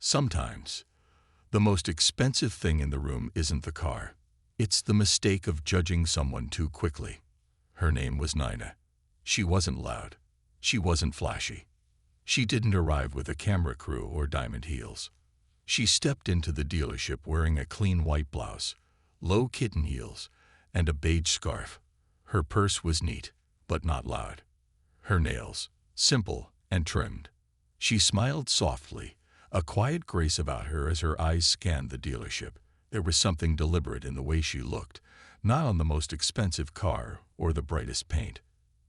Sometimes, the most expensive thing in the room isn't the car. It's the mistake of judging someone too quickly. Her name was Nina. She wasn't loud. She wasn't flashy. She didn't arrive with a camera crew or diamond heels. She stepped into the dealership wearing a clean white blouse, low kitten heels, and a beige scarf. Her purse was neat, but not loud. Her nails, simple and trimmed. She smiled softly, a quiet grace about her as her eyes scanned the dealership. There was something deliberate in the way she looked, not on the most expensive car or the brightest paint.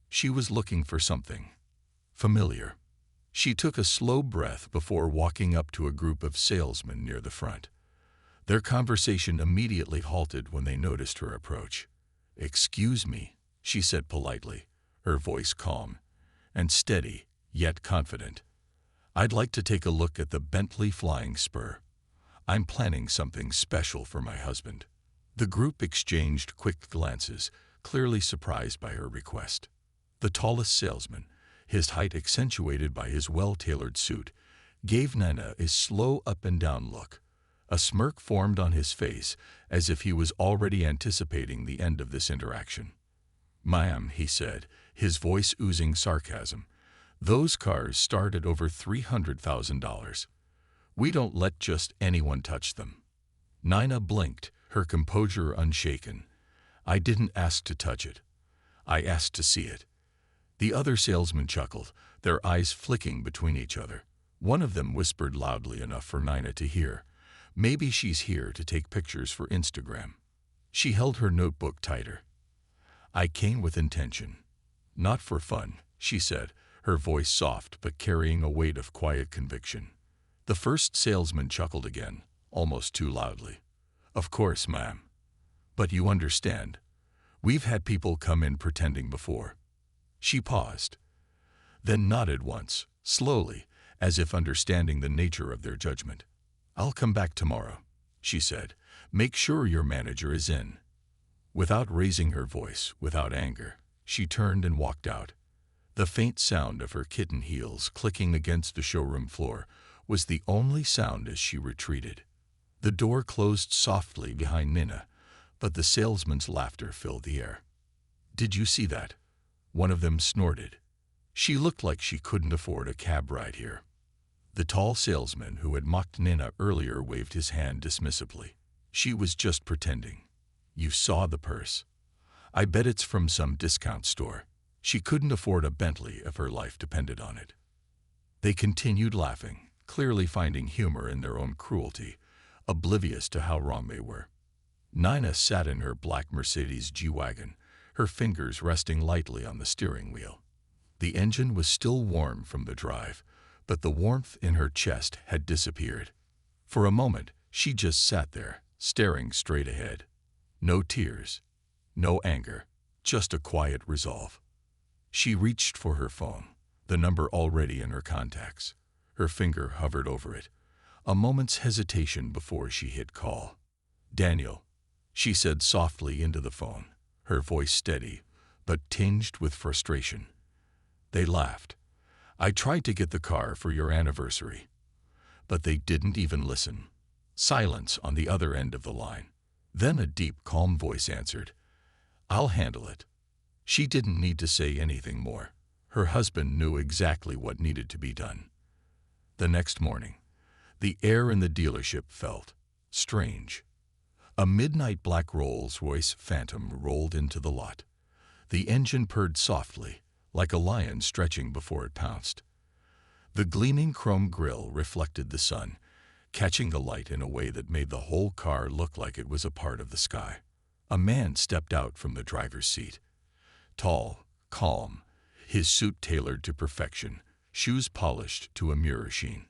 She was looking for something familiar. She took a slow breath before walking up to a group of salesmen near the front. Their conversation immediately halted when they noticed her approach. "Excuse me," she said politely, her voice calm and steady, yet confident. "I'd like to take a look at the Bentley Flying Spur. I'm planning something special for my husband." The group exchanged quick glances, clearly surprised by her request. The tallest salesman, his height accentuated by his well-tailored suit, gave Nina a slow up-and-down look. A smirk formed on his face, as if he was already anticipating the end of this interaction. "Ma'am," he said, his voice oozing sarcasm, "those cars start at over $300,000. We don't let just anyone touch them." Nina blinked, her composure unshaken. "I didn't ask to touch it. I asked to see it." The other salesmen chuckled, their eyes flicking between each other. One of them whispered loudly enough for Nina to hear, "Maybe she's here to take pictures for Instagram." She held her notebook tighter. "I came with intention. Not for fun," she said, her voice soft but carrying a weight of quiet conviction. The first salesman chuckled again, almost too loudly. "Of course, ma'am. But you understand. We've had people come in pretending before." She paused, then nodded once, slowly, as if understanding the nature of their judgment. "I'll come back tomorrow," she said. "Make sure your manager is in." Without raising her voice, without anger, she turned and walked out. The faint sound of her kitten heels clicking against the showroom floor was the only sound as she retreated. The door closed softly behind Nina, but the salesman's laughter filled the air. "Did you see that?" One of them snorted. She looked like she couldn't afford a cab ride here. The tall salesman who had mocked Nina earlier waved his hand dismissively. "She was just pretending. You saw the purse. I bet it's from some discount store. She couldn't afford a Bentley if her life depended on it." They continued laughing, clearly finding humor in their own cruelty, oblivious to how wrong they were. Nina sat in her black Mercedes G-Wagon, her fingers resting lightly on the steering wheel. The engine was still warm from the drive, but the warmth in her chest had disappeared. For a moment, she just sat there, staring straight ahead. No tears, no anger, just a quiet resolve. She reached for her phone, the number already in her contacts. Her finger hovered over it, a moment's hesitation before she hit call. "Daniel," she said softly into the phone, her voice steady, but tinged with frustration. They laughed. "I tried to get the car for your anniversary." But they didn't even listen. Silence on the other end of the line. Then a deep, calm voice answered, "I'll handle it." She didn't need to say anything more. Her husband knew exactly what needed to be done. The next morning, the air in the dealership felt strange. A midnight black Rolls Royce Phantom rolled into the lot. The engine purred softly, like a lion stretching before it pounced. The gleaming chrome grille reflected the sun, catching the light in a way that made the whole car look like it was a part of the sky. A man stepped out from the driver's seat. Tall, calm, his suit tailored to perfection, shoes polished to a mirror sheen.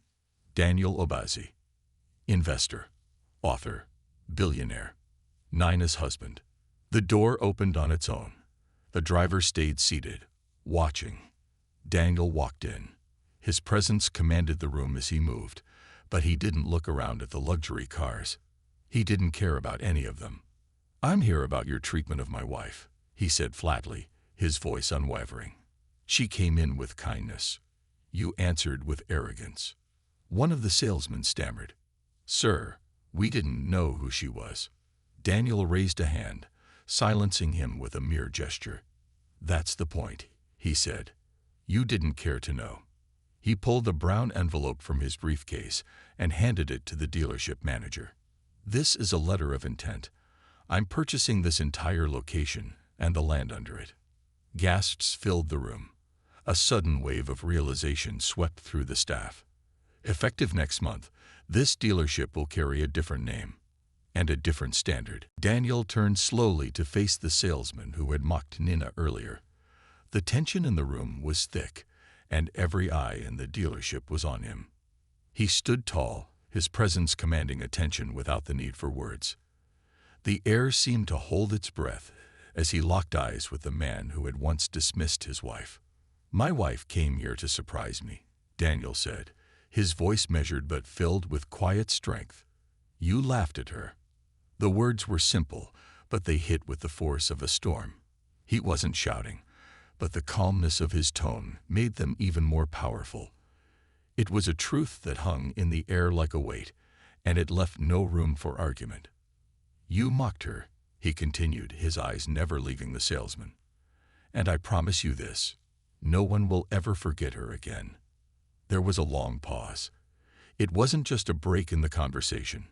Daniel Obazi. Investor, author, billionaire, Nina's husband. The door opened on its own. The driver stayed seated, watching. Daniel walked in. His presence commanded the room as he moved, but he didn't look around at the luxury cars. He didn't care about any of them. "I'm here about your treatment of my wife," he said flatly, his voice unwavering. "She came in with kindness. You answered with arrogance. One of the salesmen stammered, "Sir, we didn't know who she was." Daniel raised a hand, silencing him with a mere gesture. "That's the point," he said. "You didn't care to know." He pulled a brown envelope from his briefcase and handed it to the dealership manager. "This is a letter of intent. I'm purchasing this entire location and the land under it." Gasps filled the room. A sudden wave of realization swept through the staff. Effective next month, this dealership will carry a different name and a different standard. Daniel turned slowly to face the salesman who had mocked Nina earlier. The tension in the room was thick, and every eye in the dealership was on him. He stood tall, his presence commanding attention without the need for words. The air seemed to hold its breath as he locked eyes with the man who had once dismissed his wife. "My wife came here to surprise me," Daniel said, his voice measured but filled with quiet strength. "You laughed at her." The words were simple, but they hit with the force of a storm. He wasn't shouting, but the calmness of his tone made them even more powerful. It was a truth that hung in the air like a weight, and it left no room for argument. "You mocked her," he continued, his eyes never leaving the salesman. "And I promise you this, no one will ever forget her again." There was a long pause. It wasn't just a break in the conversation.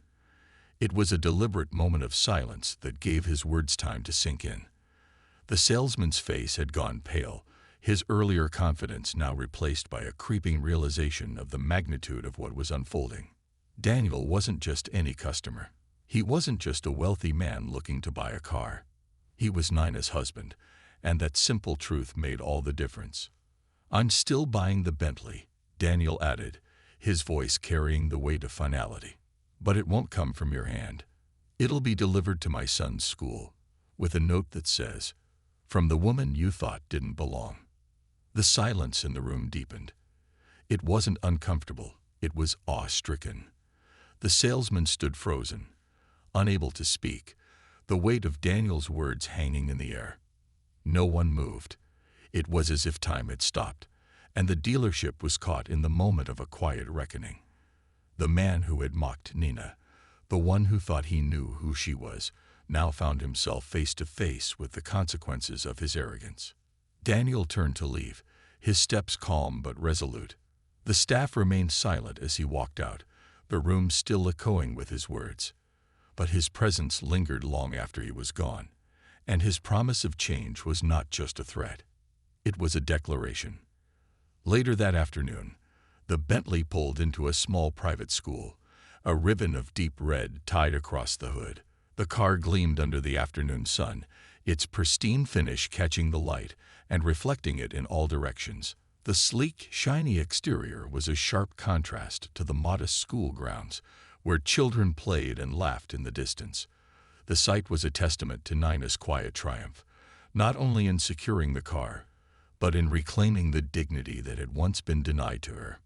It was a deliberate moment of silence that gave his words time to sink in. The salesman's face had gone pale, his earlier confidence now replaced by a creeping realization of the magnitude of what was unfolding. Daniel wasn't just any customer. He wasn't just a wealthy man looking to buy a car. He was Nina's husband, and that simple truth made all the difference. "I'm still buying the Bentley," Daniel added, his voice carrying the weight of finality. "But it won't come from your hand. It'll be delivered to my son's school, with a note that says, 'From the woman you thought didn't belong.'" The silence in the room deepened. It wasn't uncomfortable, it was awe-stricken. The salesman stood frozen, unable to speak, the weight of Daniel's words hanging in the air. No one moved. It was as if time had stopped, and the dealership was caught in the moment of a quiet reckoning. The man who had mocked Nina, the one who thought he knew who she was, now found himself face to face with the consequences of his arrogance. Daniel turned to leave, his steps calm but resolute. The staff remained silent as he walked out, the room still echoing with his words. But his presence lingered long after he was gone, and his promise of change was not just a threat. It was a declaration. Later that afternoon, the Bentley pulled into a small private school, a ribbon of deep red tied across the hood. The car gleamed under the afternoon sun, its pristine finish catching the light and reflecting it in all directions. The sleek, shiny exterior was a sharp contrast to the modest school grounds, where children played and laughed in the distance. The sight was a testament to Nina's quiet triumph, not only in securing the car, but in reclaiming the dignity that had once been denied to her.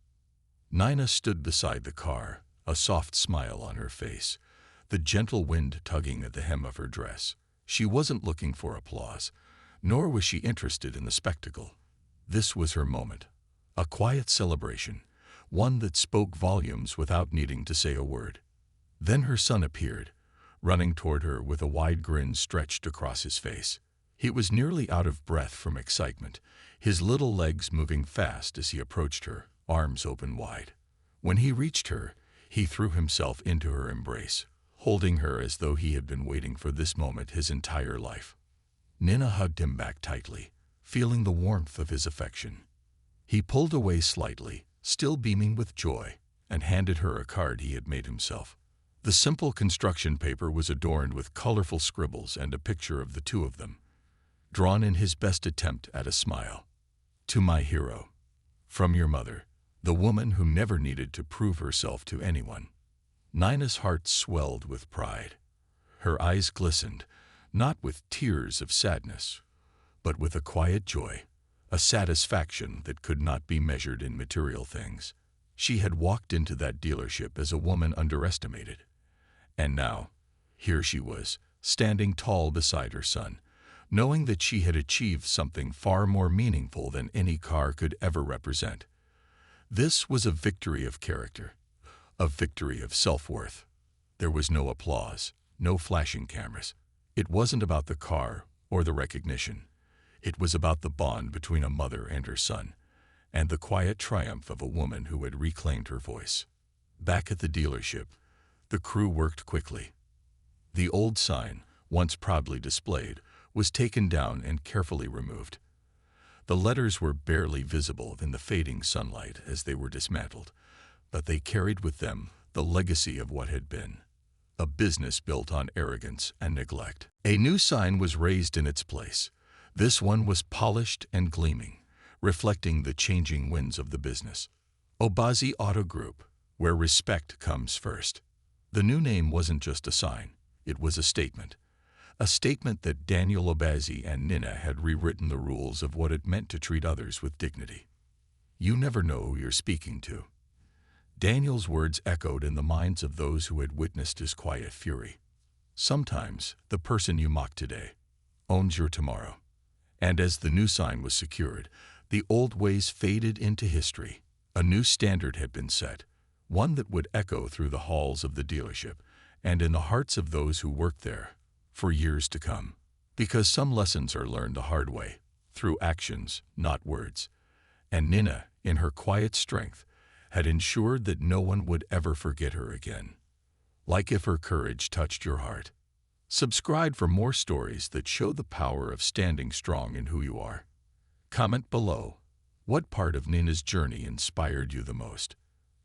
Nina stood beside the car, a soft smile on her face, the gentle wind tugging at the hem of her dress. She wasn't looking for applause, nor was she interested in the spectacle. This was her moment, a quiet celebration, one that spoke volumes without needing to say a word. Then her son appeared, running toward her with a wide grin stretched across his face. He was nearly out of breath from excitement, his little legs moving fast as he approached her, arms open wide. When he reached her, he threw himself into her embrace, holding her as though he had been waiting for this moment his entire life. Nina hugged him back tightly, feeling the warmth of his affection. He pulled away slightly, still beaming with joy, and handed her a card he had made himself. The simple construction paper was adorned with colorful scribbles and a picture of the two of them, drawn in his best attempt at a smile. "To my hero. From your mother, the woman who never needed to prove herself to anyone." Nina's heart swelled with pride. Her eyes glistened, not with tears of sadness, but with a quiet joy, a satisfaction that could not be measured in material things. She had walked into that dealership as a woman underestimated. And now, here she was, standing tall beside her son, knowing that she had achieved something far more meaningful than any car could ever represent. This was a victory of character, a victory of self-worth. There was no applause, no flashing cameras. It wasn't about the car or the recognition. It was about the bond between a mother and her son, and the quiet triumph of a woman who had reclaimed her voice. Back at the dealership, the crew worked quickly. The old sign, once proudly displayed, was taken down and carefully removed. The letters were barely visible in the fading sunlight as they were dismantled, but they carried with them the legacy of what had been. A business built on arrogance and neglect. A new sign was raised in its place. This one was polished and gleaming, reflecting the changing winds of the business. Obazi Auto Group, where respect comes first. The new name wasn't just a sign, it was a statement. A statement that Daniel Obazi and Nina had rewritten the rules of what it meant to treat others with dignity. You never know who you're speaking to. Daniel's words echoed in the minds of those who had witnessed his quiet fury. Sometimes the person you mock today owns your tomorrow. And as the new sign was secured, the old ways faded into history. A new standard had been set, one that would echo through the halls of the dealership and in the hearts of those who worked there for years to come. Because some lessons are learned the hard way, through actions, not words. And Nina, in her quiet strength, had ensured that no one would ever forget her again. Like if her courage touched your heart. Subscribe for more stories that show the power of standing strong in who you are. Comment below, what part of Nina's journey inspired you the most?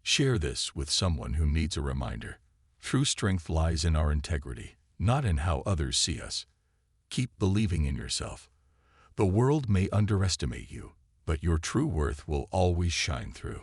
Share this with someone who needs a reminder. True strength lies in our integrity, not in how others see us. Keep believing in yourself. The world may underestimate you, but your true worth will always shine through.